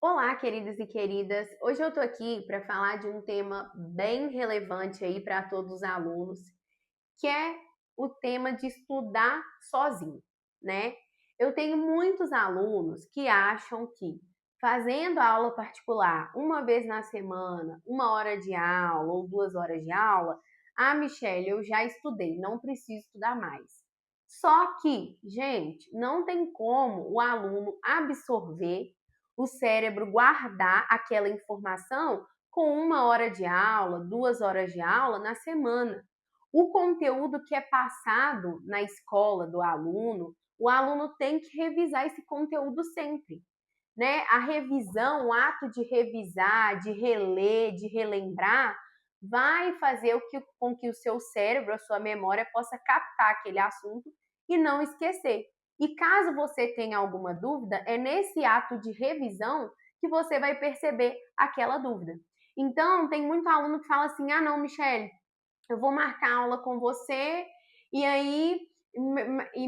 Olá, queridos e queridas. Hoje eu tô aqui para falar de um tema bem relevante aí para todos os alunos, que é o tema de estudar sozinho, né? Eu tenho muitos alunos que acham que fazendo aula particular uma vez na semana, 1 hora de aula ou 2 horas de aula, Michelle, eu já estudei, não preciso estudar mais. Só que, gente, não tem como o aluno absorver, o cérebro guardar aquela informação com 1 hora de aula, 2 horas de aula na semana. O conteúdo que é passado na escola do aluno, o aluno tem que revisar esse conteúdo sempre, né? A revisão, o ato de revisar, de reler, de relembrar, vai fazer com que o seu cérebro, a sua memória, possa captar aquele assunto e não esquecer. E caso você tenha alguma dúvida, é nesse ato de revisão que você vai perceber aquela dúvida. Então, tem muito aluno que fala assim: ah, não, Michelle, eu vou marcar aula com você e aí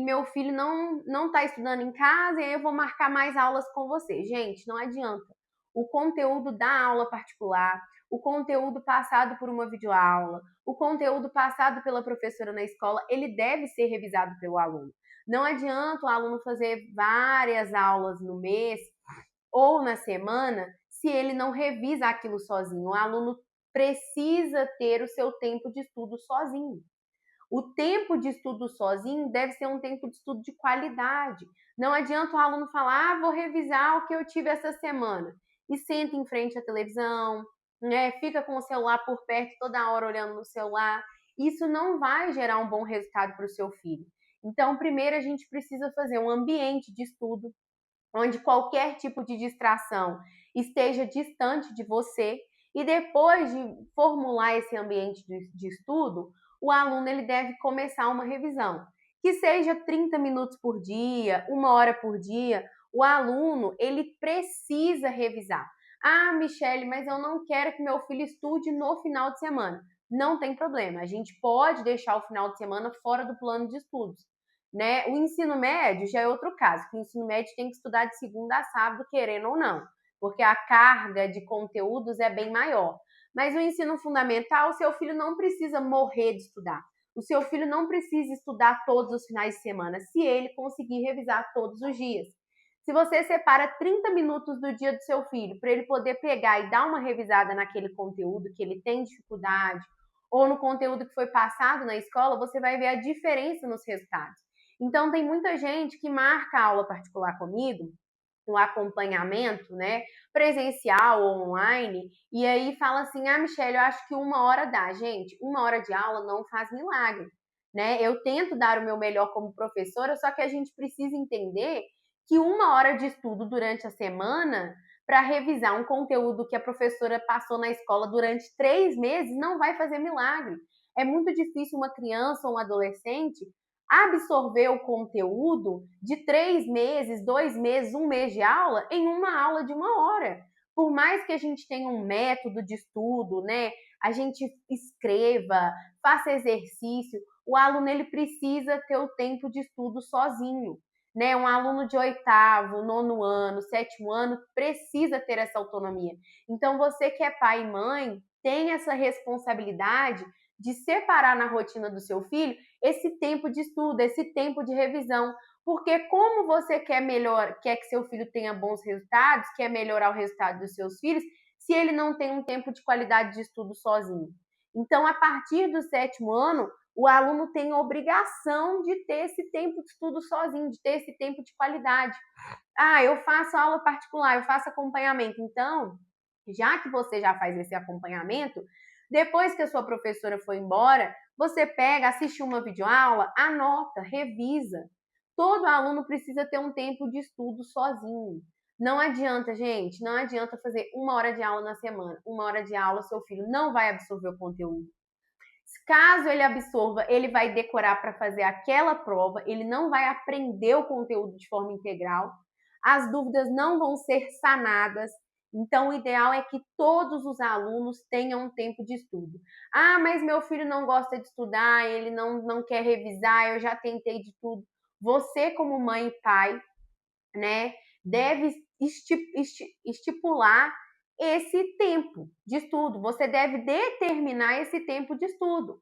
meu filho não está estudando em casa e aí eu vou marcar mais aulas com você. Gente, não adianta. O conteúdo da aula particular, o conteúdo passado por uma videoaula, o conteúdo passado pela professora na escola, ele deve ser revisado pelo aluno. Não adianta o aluno fazer várias aulas no mês ou na semana se ele não revisa aquilo sozinho. O aluno precisa ter o seu tempo de estudo sozinho. O tempo de estudo sozinho deve ser um tempo de estudo de qualidade. Não adianta o aluno falar, vou revisar o que eu tive essa semana. E senta em frente à televisão, né? Fica com o celular por perto toda hora olhando no celular. Isso não vai gerar um bom resultado para o seu filho. Então, primeiro a gente precisa fazer um ambiente de estudo onde qualquer tipo de distração esteja distante de você, e depois de formular esse ambiente de estudo, o aluno ele deve começar uma revisão, que seja 30 minutos por dia, 1 hora por dia. O aluno ele precisa revisar. Ah, Michele, mas eu não quero que meu filho estude no final de semana. Não tem problema, a gente pode deixar o final de semana fora do plano de estudos, né? O ensino médio já é outro caso, que o ensino médio tem que estudar de segunda a sábado, querendo ou não, porque a carga de conteúdos é bem maior. Mas o ensino fundamental, o seu filho não precisa morrer de estudar. O seu filho não precisa estudar todos os finais de semana, se ele conseguir revisar todos os dias. Se você separa 30 minutos do dia do seu filho para ele poder pegar e dar uma revisada naquele conteúdo que ele tem dificuldade, ou no conteúdo que foi passado na escola, você vai ver a diferença nos resultados. Então, tem muita gente que marca aula particular comigo, o acompanhamento, né, presencial ou online, e aí fala assim, Michelle, eu acho que 1 hora dá. Gente, 1 hora de aula não faz milagre, né? Eu tento dar o meu melhor como professora, só que a gente precisa entender que 1 hora de estudo durante a semana para revisar um conteúdo que a professora passou na escola durante 3 meses não vai fazer milagre. É muito difícil uma criança ou um adolescente absorver o conteúdo de 3 meses, 2 meses, um mês de aula em uma aula de 1 hora. Por mais que a gente tenha um método de estudo, né? A gente escreva, faça exercício, o aluno ele precisa ter o tempo de estudo sozinho, né? Um aluno de 8º, 9º ano, 7º ano precisa ter essa autonomia. Então, você que é pai e mãe, tem essa responsabilidade de separar na rotina do seu filho esse tempo de estudo, esse tempo de revisão. Porque como você quer que seu filho tenha bons resultados, quer melhorar o resultado dos seus filhos, se ele não tem um tempo de qualidade de estudo sozinho? Então, a partir do 7º ano, o aluno tem a obrigação de ter esse tempo de estudo sozinho, de ter esse tempo de qualidade. Eu faço aula particular, eu faço acompanhamento. Então, já que você já faz esse acompanhamento, depois que a sua professora foi embora, você pega, assiste uma videoaula, anota, revisa. Todo aluno precisa ter um tempo de estudo sozinho. Não adianta, gente, não adianta fazer 1 hora de aula na semana. 1 hora de aula, seu filho não vai absorver o conteúdo. Caso ele absorva, ele vai decorar para fazer aquela prova, ele não vai aprender o conteúdo de forma integral, as dúvidas não vão ser sanadas. Então, o ideal é que todos os alunos tenham um tempo de estudo. Mas meu filho não gosta de estudar, ele não quer revisar, eu já tentei de tudo. Você, como mãe e pai, né, deve estipular esse tempo de estudo. Você deve determinar esse tempo de estudo.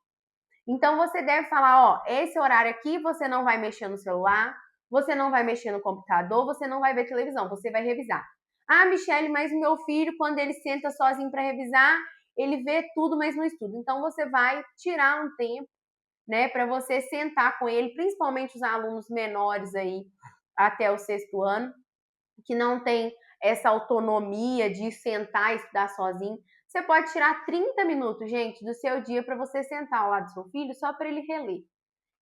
Então, você deve falar, ó, esse horário aqui você não vai mexer no celular, você não vai mexer no computador, você não vai ver televisão, você vai revisar. Ah, Michele, mas meu filho, quando ele senta sozinho para revisar, ele vê tudo, mas não estuda. Então, você vai tirar um tempo, né, para você sentar com ele, principalmente os alunos menores aí, até o 6º ano, que não tem essa autonomia de sentar e estudar sozinho. Você pode tirar 30 minutos, gente, do seu dia para você sentar ao lado do seu filho só para ele reler.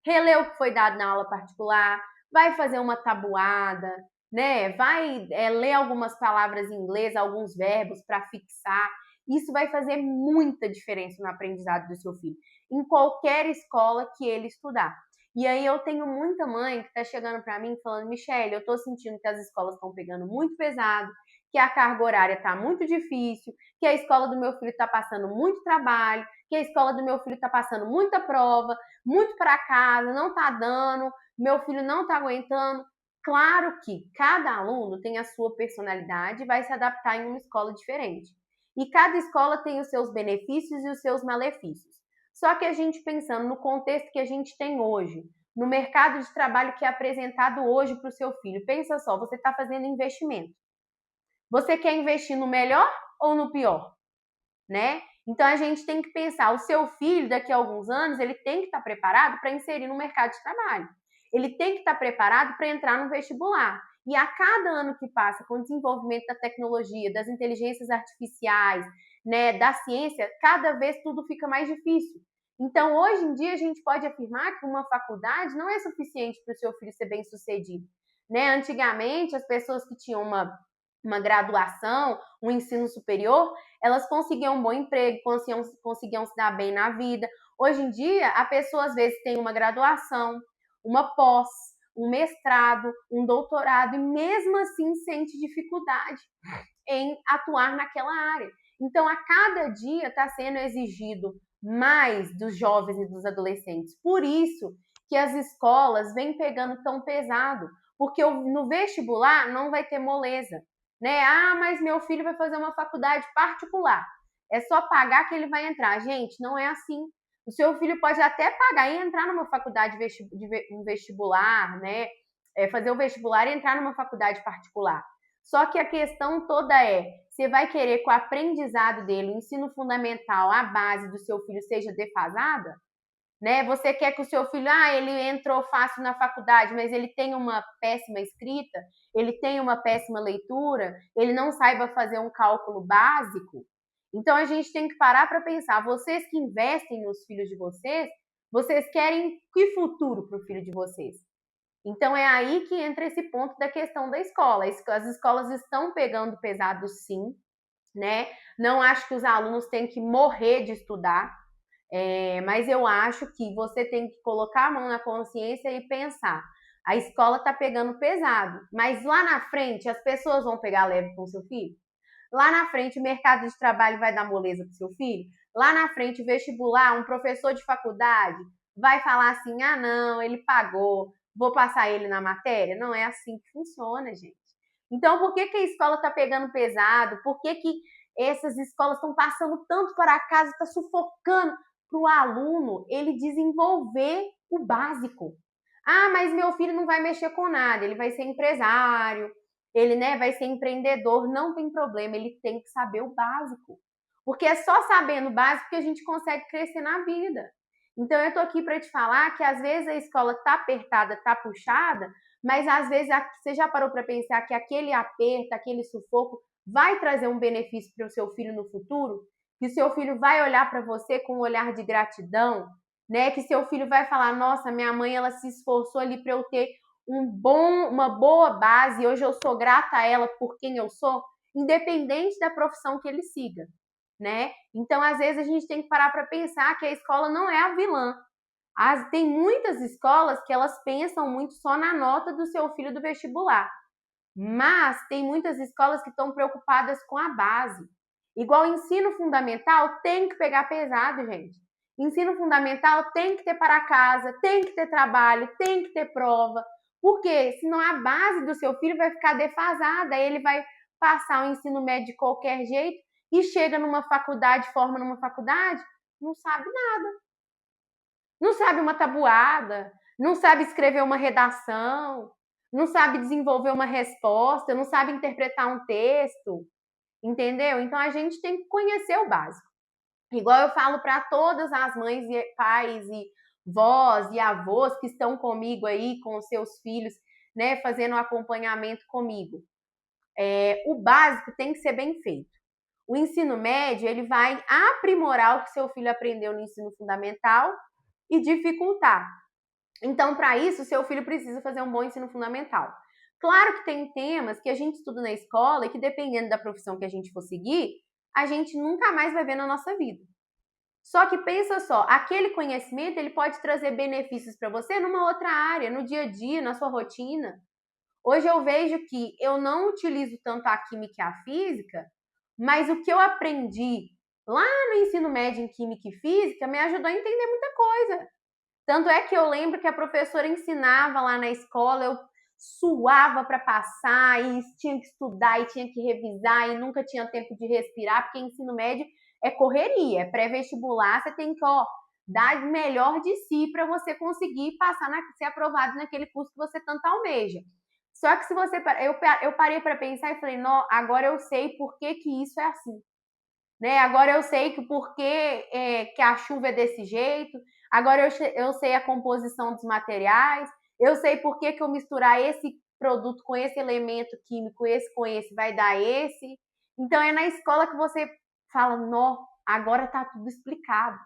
Reler o que foi dado na aula particular, vai fazer uma tabuada, né? Vai ler algumas palavras em inglês, alguns verbos para fixar. Isso vai fazer muita diferença no aprendizado do seu filho, em qualquer escola que ele estudar. E aí eu tenho muita mãe que está chegando para mim falando, Michele, eu estou sentindo que as escolas estão pegando muito pesado, que a carga horária está muito difícil, que a escola do meu filho está passando muito trabalho, que a escola do meu filho está passando muita prova, muito para casa, não está dando, meu filho não está aguentando. Claro que cada aluno tem a sua personalidade e vai se adaptar em uma escola diferente. E cada escola tem os seus benefícios e os seus malefícios. Só que a gente pensando no contexto que a gente tem hoje, no mercado de trabalho que é apresentado hoje para o seu filho, pensa só, você está fazendo investimento. Você quer investir no melhor ou no pior? Né? Então a gente tem que pensar, o seu filho daqui a alguns anos, ele tem que estar preparado para inserir no mercado de trabalho. Ele tem que estar preparado para entrar no vestibular. E a cada ano que passa com o desenvolvimento da tecnologia, das inteligências artificiais, né, da ciência, cada vez tudo fica mais difícil. Então, hoje em dia, a gente pode afirmar que uma faculdade não é suficiente para o seu filho ser bem-sucedido. Né? Antigamente, as pessoas que tinham uma graduação, um ensino superior, elas conseguiam um bom emprego, conseguiam se dar bem na vida. Hoje em dia, a pessoa às vezes tem uma graduação, uma pós, um mestrado, um doutorado, e mesmo assim sente dificuldade em atuar naquela área. Então, a cada dia está sendo exigido mais dos jovens e dos adolescentes. Por isso que as escolas vêm pegando tão pesado, porque no vestibular não vai ter moleza. Né? Ah, mas meu filho vai fazer uma faculdade particular. É só pagar que ele vai entrar. Gente, não é assim. O seu filho pode até pagar e entrar numa faculdade vestibular, né? Fazer o vestibular e entrar numa faculdade particular. Só que a questão toda é, você vai querer que o aprendizado dele, o ensino fundamental, a base do seu filho seja defasada? Né? Você quer que o seu filho, ele entrou fácil na faculdade, mas ele tem uma péssima escrita, ele tem uma péssima leitura, ele não saiba fazer um cálculo básico. Então a gente tem que parar para pensar, vocês que investem nos filhos de vocês querem que futuro para o filho de vocês? Então é aí que entra esse ponto da questão da escola. As escolas estão pegando pesado sim, né? Não acho que os alunos têm que morrer de estudar, mas eu acho que você tem que colocar a mão na consciência e pensar, a escola está pegando pesado, mas lá na frente as pessoas vão pegar leve com o seu filho? Lá na frente o mercado de trabalho vai dar moleza para o seu filho? Lá na frente o vestibular, um professor de faculdade vai falar assim, não, ele pagou, vou passar ele na matéria? Não é assim que funciona, gente. Então por que a escola está pegando pesado? Por que essas escolas estão passando tanto para casa, está sufocando para o aluno ele desenvolver o básico? Ah, mas meu filho não vai mexer com nada, ele vai ser empresário, ele, né, vai ser empreendedor, não tem problema, ele tem que saber o básico. Porque é só sabendo o básico que a gente consegue crescer na vida. Então eu tô aqui para te falar que às vezes a escola tá apertada, tá puxada, mas às vezes você já parou para pensar que aquele aperto, aquele sufoco vai trazer um benefício para o seu filho no futuro? Que o seu filho vai olhar para você com um olhar de gratidão, né? Que seu filho vai falar, nossa, minha mãe ela se esforçou ali para eu ter uma boa base e hoje eu sou grata a ela por quem eu sou, independente da profissão que ele siga, né? Então, às vezes, a gente tem que parar para pensar que a escola não é a vilã. Tem muitas escolas que elas pensam muito só na nota do seu filho do vestibular, mas tem muitas escolas que estão preocupadas com a base. Igual ensino fundamental tem que pegar pesado, gente. Ensino fundamental tem que ter para casa, tem que ter trabalho, tem que ter prova. Porque senão a base do seu filho vai ficar defasada, ele vai passar o ensino médio de qualquer jeito e chega numa faculdade, forma numa faculdade, não sabe nada. Não sabe uma tabuada, não sabe escrever uma redação, não sabe desenvolver uma resposta, não sabe interpretar um texto, entendeu? Então a gente tem que conhecer o básico. Igual eu falo para todas as mães e pais e vós e avós que estão comigo aí, com os seus filhos, né, fazendo um acompanhamento comigo. O básico tem que ser bem feito. O ensino médio, ele vai aprimorar o que seu filho aprendeu no ensino fundamental e dificultar. Então, para isso, seu filho precisa fazer um bom ensino fundamental. Claro que tem temas que a gente estuda na escola e que, dependendo da profissão que a gente for seguir, a gente nunca mais vai ver na nossa vida. Só que pensa só, aquele conhecimento ele pode trazer benefícios para você numa outra área, no dia a dia, na sua rotina. Hoje eu vejo que eu não utilizo tanto a química e a física, mas o que eu aprendi lá no ensino médio em química e física me ajudou a entender muita coisa. Tanto é que eu lembro que a professora ensinava lá na escola, eu suava para passar e tinha que estudar e tinha que revisar e nunca tinha tempo de respirar, porque ensino médio é correria, é pré-vestibular, você tem que dar o melhor de si para você conseguir passar, ser aprovado naquele curso que você tanto almeja. Só que se você, eu parei para pensar e falei, não, agora eu sei por que isso é assim. Né? Agora eu sei que por que a chuva é desse jeito, agora eu sei a composição dos materiais, eu sei por que eu misturar esse produto com esse elemento químico, esse com esse, vai dar esse. Então é na escola que você fala, não, agora tá tudo explicado.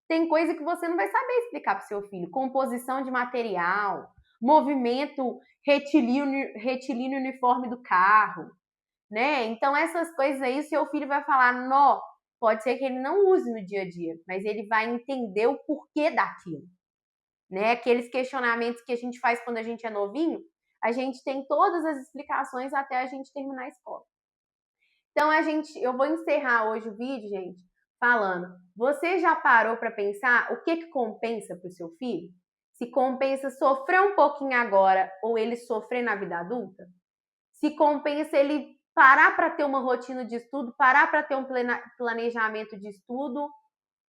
Tem coisa que você não vai saber explicar para o seu filho, composição de material, movimento retilíneo uniforme do carro, né? Então essas coisas aí, o seu filho vai falar, não, pode ser que ele não use no dia a dia, mas ele vai entender o porquê daquilo, né? Aqueles questionamentos que a gente faz quando a gente é novinho, a gente tem todas as explicações até a gente terminar a escola. Então eu vou encerrar hoje o vídeo, gente, falando, você já parou para pensar o que compensa para o seu filho? Se compensa sofrer um pouquinho agora ou ele sofrer na vida adulta? Se compensa ele parar para ter uma rotina de estudo, parar para ter um planejamento de estudo,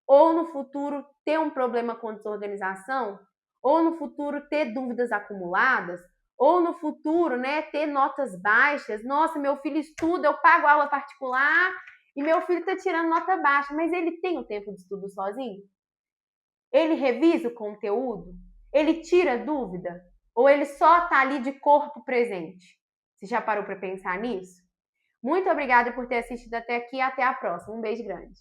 ou no futuro ter um problema com desorganização, ou no futuro ter dúvidas acumuladas, ou no futuro, né, ter notas baixas. Nossa, meu filho estuda, eu pago aula particular e meu filho está tirando nota baixa, mas ele tem o tempo de estudo sozinho? Ele revisa o conteúdo? Ele tira dúvida? Ou ele só está ali de corpo presente? Você já parou para pensar nisso? Muito obrigada por ter assistido até aqui e até a próxima. Um beijo grande.